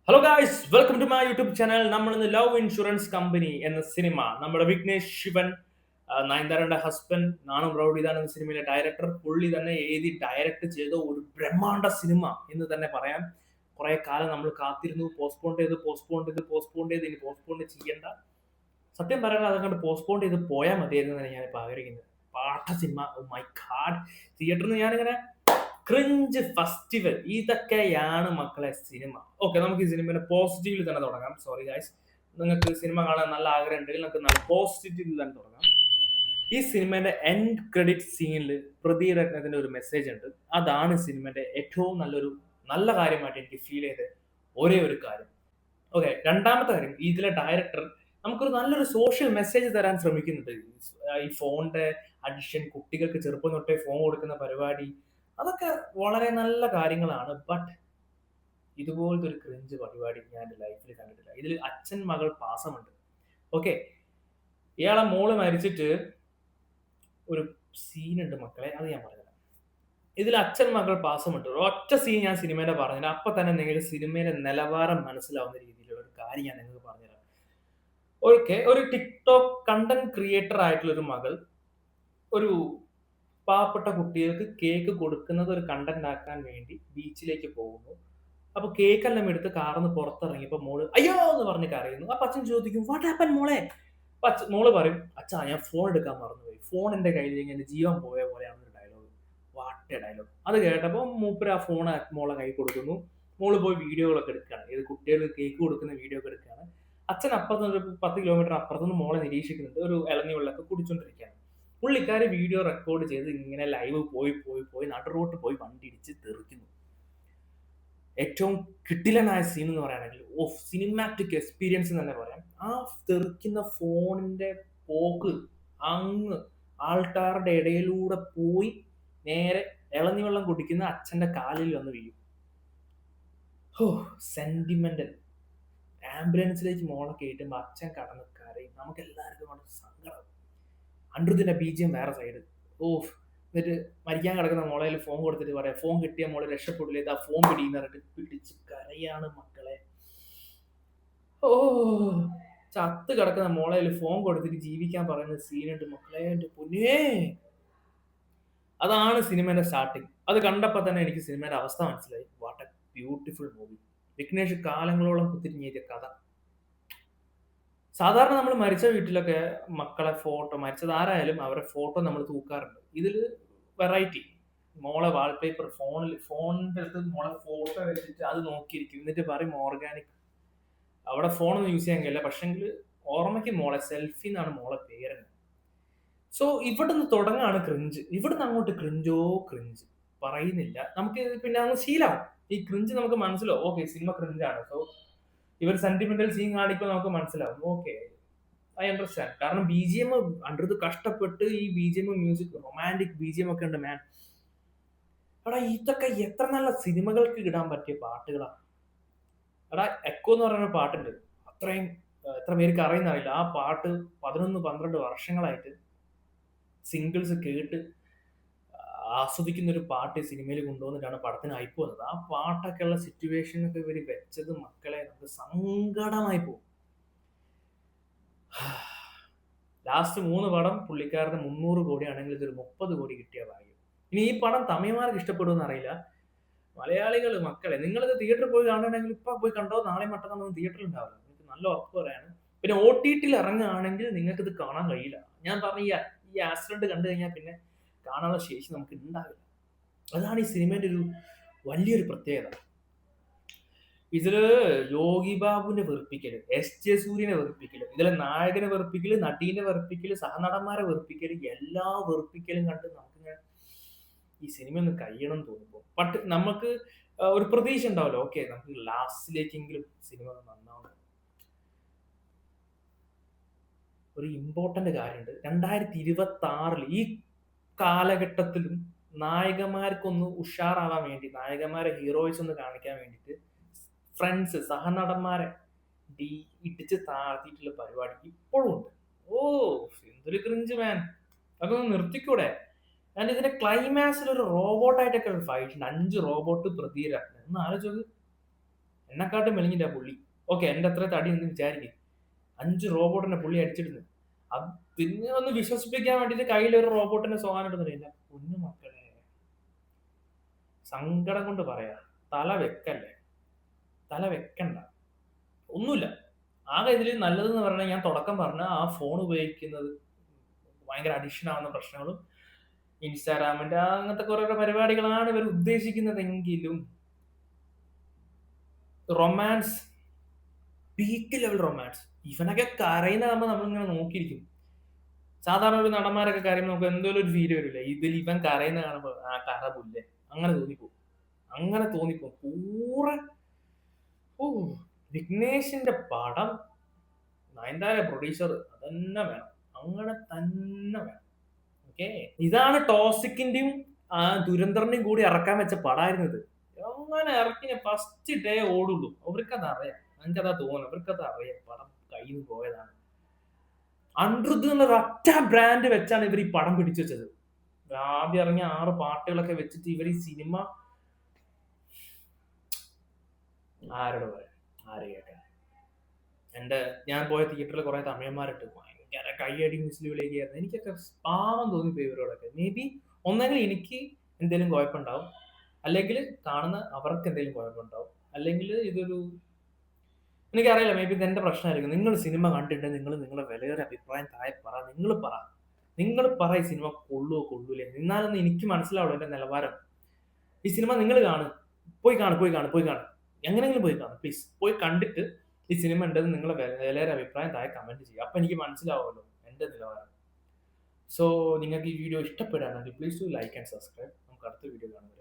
Hello guys, welcome to my YouTube channel. നമ്മൾ ഇന്ന് love insurance company എന്ന സിനിമ, നമ്മുടെ വിഘ്നേഷ് ശിവൻ, നയൻതാരയുടെ ഹസ്ബൻഡ് നാണം റൌഡി ഇതാണ് എന്ന സിനിമയിലെ ഡയറക്ടർ. പുള്ളി തന്നെ എഴുതി ഡയറക്ട് ചെയ്ത ഒരു ബ്രഹ്മാണ്ഡ സിനിമ എന്ന് തന്നെ പറയാം. കുറെ കാലം നമ്മൾ കാത്തിരുന്നു, പോസ്റ്റ്പോൺ ചെയ്ത് ഇനി പോസ്റ്റ്പോൺ ചെയ്യേണ്ട. സത്യം പറയാൻ അതങ്ങോട്ട് പോസ്റ്റ്പോൺ ചെയ്ത് പോയാൽ മതിയായിരുന്നു ഞാനിപ്പോൾ ആഗ്രഹിക്കുന്നത്. പാട്ട സിനിമ, ഓ മൈ ഗാഡ്. തിയേറ്ററിൽ നിന്ന് ഞാനിങ്ങനെ ക്രിഞ്ച് ഫെസ്റ്റിവൽ, ഇതൊക്കെയാണ് മക്കളെ സിനിമ. ഓക്കെ, നമുക്ക് ഈ സിനിമയുടെ പോസിറ്റീവിൽ തന്നെ തുടങ്ങാം. സോറി ഗൈസ്, നിങ്ങൾക്ക് സിനിമ കാണാൻ നല്ല ആഗ്രഹം ഉണ്ടെങ്കിൽ നമുക്ക് നല്ല പോസിറ്റീവിൽ തന്നെ തുടങ്ങാം. ഈ സിനിമയുടെ എൻഡ് ക്രെഡിറ്റ് സീനിൽ പ്രതിരത്നത്തിന്റെ ഒരു മെസ്സേജ് ഉണ്ട്. അതാണ് സിനിമയുടെ ഏറ്റവും നല്ല കാര്യമായിട്ട് എനിക്ക് ഫീൽ ചെയ്ത ഒരേ ഒരു കാര്യം. ഓക്കെ, രണ്ടാമത്തെ കാര്യം, ഇതിലെ ഡയറക്ടർ നമുക്കൊരു നല്ലൊരു സോഷ്യൽ മെസ്സേജ് തരാൻ ശ്രമിക്കുന്നുണ്ട്. ഈ ഫോണിന്റെ അഡിക്ഷൻ, കുട്ടികൾക്ക് ചെറുപ്പം തൊട്ടേ ഫോൺ കൊടുക്കുന്ന പരിപാടി, അതൊക്കെ വളരെ നല്ല കാര്യങ്ങളാണ്. ബട്ട് ഇതുപോലത്തെ ഒരു ക്രിഞ്ച് പരിപാടി ഞാൻ എന്റെ ലൈഫിൽ കണ്ടിട്ടില്ല. ഇതിൽ അച്ഛൻ മകൾ പാസമുണ്ട്. ഓക്കെ, ഇയാളെ മോള് മരിച്ചിട്ട് ഒരു സീനുണ്ട് മക്കളെ, അത് ഞാൻ പറഞ്ഞുതരാം. ഇതിൽ അച്ഛൻ മകൾ പാസമുണ്ട്. ഒറ്റ സീൻ ഞാൻ സിനിമയുടെ പറഞ്ഞില്ല, അപ്പൊ തന്നെ നിങ്ങൾക്ക് സിനിമയുടെ നിലവാരം മനസ്സിലാവുന്ന രീതിയിലുള്ള ഒരു കാര്യം ഞാൻ നിങ്ങൾക്ക് പറഞ്ഞുതരാം. ഓക്കെ, ഒരു ടിക്ടോക്ക് കണ്ടന്റ് ക്രിയേറ്റർ ആയിട്ടുള്ള ഒരു മകൾ ഒരു പാവപ്പെട്ട കുട്ടികൾക്ക് കേക്ക് കൊടുക്കുന്നത് ഒരു കണ്ടന്റ് ആക്കാൻ വേണ്ടി ബീച്ചിലേക്ക് പോകുന്നു. അപ്പൊ കേക്ക് എല്ലാം എടുത്ത് കാറിന്ന് പുറത്തിറങ്ങിയപ്പോ മോള് അയ്യോ എന്ന് പറഞ്ഞ് കരയുന്നു. അപ്പൊ അച്ഛൻ ചോദിക്കും വാട്ട് ഹാപ്പൻ മോളെ. അപ്പൊ മോള് പറയും, അച്ഛാ ഞാൻ ഫോൺ എടുക്കാൻ മറന്നുപോയി, ഫോൺ എന്റെ കയ്യിലേക്ക് എന്റെ ജീവൻ പോയ പോലെയാണെന്നൊരു ഡയലോഗ്. What a dialogue. അത് കേട്ടപ്പോ മൂപ്പര് ആ ഫോൺ മോളെ കൈ കൊടുക്കുന്നു. മോള് പോയി വീഡിയോകളൊക്കെ എടുക്കുകയാണ്, ഏത് കുട്ടികൾക്ക് കേക്ക് കൊടുക്കുന്ന വീഡിയോ ഒക്കെ എടുക്കുകയാണ്. അച്ഛൻ അപ്പുറത്ത് ഒരു 10 കിലോമീറ്റർ അപ്പുറത്തുനിന്ന് മോളെ നിരീക്ഷിക്കുന്നുണ്ട്, ഒരു ഇളനീ വെള്ളമൊക്കെ കുടിച്ചോണ്ടിരിക്കുകയാണ്. പുള്ളിക്കാര് വീഡിയോ റെക്കോർഡ് ചെയ്ത് ഇങ്ങനെ ലൈവ് പോയി നടുറോട്ട് പോയി വണ്ടി ഇടിച്ച് തെറിക്കുന്നു. ഏറ്റവും കിടിലനായ സീൻ എന്ന് പറയുകയാണെങ്കിൽ ഓഫ് സിനിമാറ്റിക് എക്സ്പീരിയൻസ് എന്ന് തന്നെ പറയാം. ആ തെറിക്കുന്ന ഫോണിന്റെ പോക്ക് അങ്ങ് ആൾക്കാരുടെ ഇടയിലൂടെ പോയി നേരെ ഇളഞ്ഞി വെള്ളം കുടിക്കുന്ന അച്ഛന്റെ കാലിൽ വന്ന് വീഴും. ഹോ, സെന്റിമെന്റൽ. ആംബുലൻസിലേക്ക് മോളെ കയറ്റുമ്പോ അച്ഛൻ കടന്ന് കരയും. നമുക്ക് എല്ലാവർക്കും വളരെ സങ്കടം. അനിരുദ്ധിന്റെ ബിജിഎം വേറെ സൈഡ്. ഓഫ്. എന്നിട്ട് മരിക്കാൻ കിടക്കുന്ന മോളയിൽ ഫോൺ കൊടുത്തിട്ട് പറയാം, ഫോൺ കിട്ടിയ മോളെ രക്ഷപ്പെടില്ല, ഇതാ ഫോൺ പിടിന്ന് പറഞ്ഞിട്ട് പിടിച്ച് കരയാണ് മക്കളെ. ഓ, ചത്ത് കിടക്കുന്ന മോളയിൽ ഫോൺ കൊടുത്തിട്ട് ജീവിക്കാൻ പറയുന്ന സീനുണ്ട് മക്കളെ, എന്റെ പൊന്നേ. അതാണ് സിനിമയുടെ സ്റ്റാർട്ടിങ്. അത് കണ്ടപ്പോ തന്നെ എനിക്ക് സിനിമയുടെ അവസ്ഥ മനസ്സിലായി. What a beautiful movie. Vignesh കാലങ്ങളോളം കുത്തിരിഞ്ഞ കഥ. സാധാരണ നമ്മൾ മരിച്ച വീട്ടിലൊക്കെ മക്കളെ ഫോട്ടോ, മരിച്ചത് ആരായാലും അവരുടെ ഫോട്ടോ നമ്മൾ തൂക്കാറുണ്ട്. ഇതില് വെറൈറ്റി. മോളെ വാൾപേപ്പർ ഫോണിന്റെ അടുത്ത് മോളെ ഫോട്ടോ വെച്ചിട്ട് അത് നോക്കിയിരിക്കും. എന്നിട്ട് പറയും ഓർഗാനിക്. അവിടെ ഫോണൊന്നും യൂസ് ചെയ്യാൻ കഴിയില്ല, പക്ഷെങ്കിൽ ഓർമ്മയ്ക്ക് മോളെ സെൽഫി എന്നാണ് മോളെ പേര്. സോ ഇവിടുന്ന് തുടങ്ങാണ് ക്രിഞ്ച്. ഇവിടുന്ന് അങ്ങോട്ട് ക്രിഞ്ച് പറയുന്നില്ല. നമുക്ക് പിന്നെ അങ്ങ് ശീലമാവും. ഈ ക്രിഞ്ച് നമുക്ക് മനസ്സിലാവും. ഓക്കെ, സിനിമ ക്രിഞ്ചാണ്. സോ ഇവർ സെന്റിമെന്റൽ സീൻ കാണിക്കുമ്പോൾ നമുക്ക് മനസ്സിലാവും. Okay, I understand. കാരണം ബി ജി എം അണ്ടർ കഷ്ടപ്പെട്ട് ഈ B G M music, romantic B G M ഒക്കെ ഉണ്ട് മാൻ. എടാ, ഇതൊക്കെ എത്ര നല്ല സിനിമകൾക്ക് ഇടാൻ പറ്റിയ പാട്ടുകളാണ്. എടാ, എക്കോ എന്ന് പറയുന്ന പാട്ടുണ്ട്. അത്രയും എത്ര പേർക്ക് അറിയുന്നറിയില്ല. ആ പാട്ട് 11-12 വർഷങ്ങളായിട്ട് സിംഗിൾസ് കേട്ട് ആസ്വദിക്കുന്ന ഒരു പാട്ട് സിനിമയിൽ കൊണ്ടുവന്നിട്ടാണ് പടത്തിന് ഹൈപ്പ് വന്നത്. ആ പാട്ടൊക്കെ ഉള്ള സിറ്റുവേഷൻ ഒക്കെ ഇവർ വെച്ചത് മക്കളെ നമുക്ക് സങ്കടമായി പോകും. ലാസ്റ്റ് 3 പടം പുള്ളിക്കാരന് 300 കോടി ആണെങ്കിൽ ഇതൊരു 30 കോടി കിട്ടിയ ഭാഗ്യം. ഇനി ഈ പടം തമിഴ്മാർക്ക് ഇഷ്ടപ്പെടുമെന്ന് അറിയില്ല. മലയാളികൾ മക്കളെ, നിങ്ങളിത് തിയേറ്ററിൽ പോയി കാണണമെങ്കിൽ ഇപ്പൊ പോയി കണ്ടോ, നാളെ മറ്റന്നാൾ തിയേറ്ററിൽ ഉണ്ടാവില്ല. എനിക്ക് നല്ല ഉറപ്പ് പറയാണ്. പിന്നെ ഒ ടി ടിയിൽ ഇറങ്ങുകയാണെങ്കിൽ നിങ്ങൾക്ക് ഇത് കാണാൻ കഴിയില്ല. ഞാൻ പറഞ്ഞ ഈ ആക്സിഡന്റ് കണ്ടു കഴിഞ്ഞാൽ പിന്നെ കാണാനുള്ള ശേഷി നമുക്ക് ഉണ്ടാവില്ല. അതാണ് ഈ സിനിമയുടെ ഒരു വലിയൊരു പ്രത്യേകത. ഇതില് യോഗി ബാബുവിനെ വെറുപ്പിക്കല്, എസ് ജെ സൂര്യനെ വെറുപ്പിക്കല്, ഇതിലെ നായകനെ വെറുപ്പിക്കല്, നടീനെ വെറുപ്പിക്കല്, സഹനടന്മാരെ വെറുപ്പിക്കല്, എല്ലാ വെറുപ്പിക്കലും കണ്ട് നമുക്ക് ഈ സിനിമ ഒന്ന് കഴിയണം തോന്നുമ്പോൾ ബട്ട് നമുക്ക് ഒരു പ്രതീക്ഷ ഉണ്ടാവല്ലോ. ഓക്കെ, നമുക്ക് ലാസ്റ്റിലേക്കെങ്കിലും സിനിമ നന്നാവും. ഒരു ഇമ്പോർട്ടന്റ് കാര്യമുണ്ട്. 2026 ഈ കാലഘട്ടത്തിലും നായകന്മാർക്കൊന്ന് ഉഷാറാവാൻ വേണ്ടി, നായകന്മാരെ ഹീറോയിസ് ഒന്ന് കാണിക്കാൻ വേണ്ടിയിട്ട് ഫ്രണ്ട്സ്, സഹനടന്മാരെ ഇടിച്ച് താഴ്ത്തിയിട്ടുള്ള പരിപാടി ഇപ്പോഴും ഉണ്ട്. ഓ, എന്തൊരു ക്രിഞ്ച് മാൻ. അതൊന്ന് നിർത്തിക്കൂടെ? ആൻഡ് ഇതിന്റെ ക്ലൈമാക്സിൽ ഒരു റോബോട്ടായിട്ടൊക്കെ ഒരു ഫൈറ്റ് ഉണ്ട്. 5 റോബോട്ട് പ്രതിരത്നം ഒന്ന് ആലോചിച്ചത്. എന്നെക്കാട്ടും മെലിഞ്ഞിട്ടാ പുള്ളി. ഓക്കെ, എന്റെ അത്ര തടി എന്ന് വിചാരിക്കും. 5 റോബോട്ടിനെ പുള്ളി അടിച്ചിടുന്നു. അത് പിന്നെ ഒന്ന് വിശ്വസിപ്പിക്കാൻ വേണ്ടിയിട്ട് കയ്യിൽ ഒരു റോബോട്ടിനെ സോകാനിടുന്നില്ല. എന്റെ പൊന്നു മക്കളെ, സങ്കടം കൊണ്ട് പറയാ, തല വെക്കല്ലേ, തല വെക്കണ്ട. ഒന്നുമില്ല. ആകെ ഇതിൽ നല്ലതെന്ന് പറഞ്ഞാൽ ഞാൻ തുടക്കം പറഞ്ഞ ആ ഫോൺ ഉപയോഗിക്കുന്നത് ഭയങ്കര അഡിക്ഷൻ ആവുന്ന പ്രശ്നങ്ങളും ഇൻസ്റ്റാഗ്രാമിന്റെ അങ്ങനത്തെ കുറെ പരിപാടികളാണ് ഇവർ ഉദ്ദേശിക്കുന്നതെങ്കിലും റൊമാൻസ്, പീക്ക് ലെവൽ റൊമാൻസ്, ഇവനൊക്കെ കരയുന്ന കാണുമ്പോൾ നമ്മളിങ്ങനെ നോക്കിയിരിക്കും. സാധാരണ ഒരു നടന്മാരൊക്കെ കരയുമ്പോൾ നമുക്ക് എന്തെങ്കിലും ഒരു ഫീൽ വരില്ലേ, ഇതിൽ ഇവൻ കരയുന്ന കാണുമ്പോൾ ആ കഥ പുല്ലേ, അങ്ങനെ തോന്നിപ്പോവും, അങ്ങനെ തോന്നിപ്പോവും. പൂറെ ഓ, വിഘ്നേഷിന്റെ പടം, നയൻതാര പ്രൊഡ്യൂസർ, അതന്നെ വേണം, അങ്ങനെ തന്നെ വേണം. ഓക്കെ, ഇതാണ് ടോസിക്കിന്റെയും ദുരന്തറിന്റെയും കൂടി ഇറക്കാൻ വെച്ച പടായിരുന്നു ഇത്. അങ്ങനെ ഇറക്കിയ ഫസ്റ്റ് ഡേ ഓടുള്ളൂ. അവർക്കത് അറിയാം, എനിക്കതാ തോന്നുന്നു, അവർക്കത് അറിയാം പടം കയ്യിൽ നിന്ന് പോയതാണ്. അനിരുദ്ധ് എന്നുള്ള ഒറ്റ ബ്രാൻഡ് വെച്ചാണ് ഇവർ ഈ പടം പിടിച്ചു വെച്ചത്. ആദ്യം ഇറങ്ങിയ 6 പാട്ടുകളൊക്കെ വെച്ചിട്ട് ഇവർ ഈ സിനിമ ആരോട് പറയാം, ആര് കേൾക്കാൻ. ഞാൻ പോയ തിയേറ്ററിൽ കുറെ തമിഴന്മാരിട്ട് ഭയങ്കര കയ്യടി മിസ്ലിവിലേക്കായിരുന്നു. എനിക്കൊക്കെ പാവം തോന്നിപ്പോയി ഇവരോടൊക്കെ. മേ ബി ഒന്നെങ്കിൽ എനിക്ക് എന്തെങ്കിലും കുഴപ്പമുണ്ടാവും, അല്ലെങ്കിൽ കാണുന്ന അവർക്ക് എന്തെങ്കിലും കുഴപ്പമുണ്ടാവും, അല്ലെങ്കിൽ ഇതൊരു, എനിക്കറിയില്ല, മേ ബി ഇത് എന്റെ പ്രശ്നമായിരിക്കും. നിങ്ങൾ സിനിമ കണ്ടിട്ട് നിങ്ങൾ നിങ്ങളുടെ വിലയേറെ അഭിപ്രായം താഴെ പറ. നിങ്ങൾ പറ ഈ സിനിമ കൊള്ളുവോ കൊള്ളൂലേ, എന്നാലൊന്നും എനിക്ക് മനസ്സിലാവുള്ളൂ എന്റെ നിലവാരം. ഈ സിനിമ നിങ്ങൾ കാണും, പോയി കാണും, എങ്ങനെയെങ്കിലും പോയി കാണും, പ്ലീസ് പോയി കണ്ടിട്ട് ഈ സിനിമ ഉണ്ടെന്ന് നിങ്ങളെ വിലയേറെ അഭിപ്രായം താഴെ കമന്റ് ചെയ്യുക. അപ്പൊ എനിക്ക് മനസ്സിലാവുമല്ലോ എന്റെ നിലവാരം. സോ നിങ്ങൾക്ക് ഈ വീഡിയോ ഇഷ്ടപ്പെടുകയാണെങ്കിൽ please to like and subscribe. നമുക്ക് അടുത്ത വീഡിയോ കാണാം.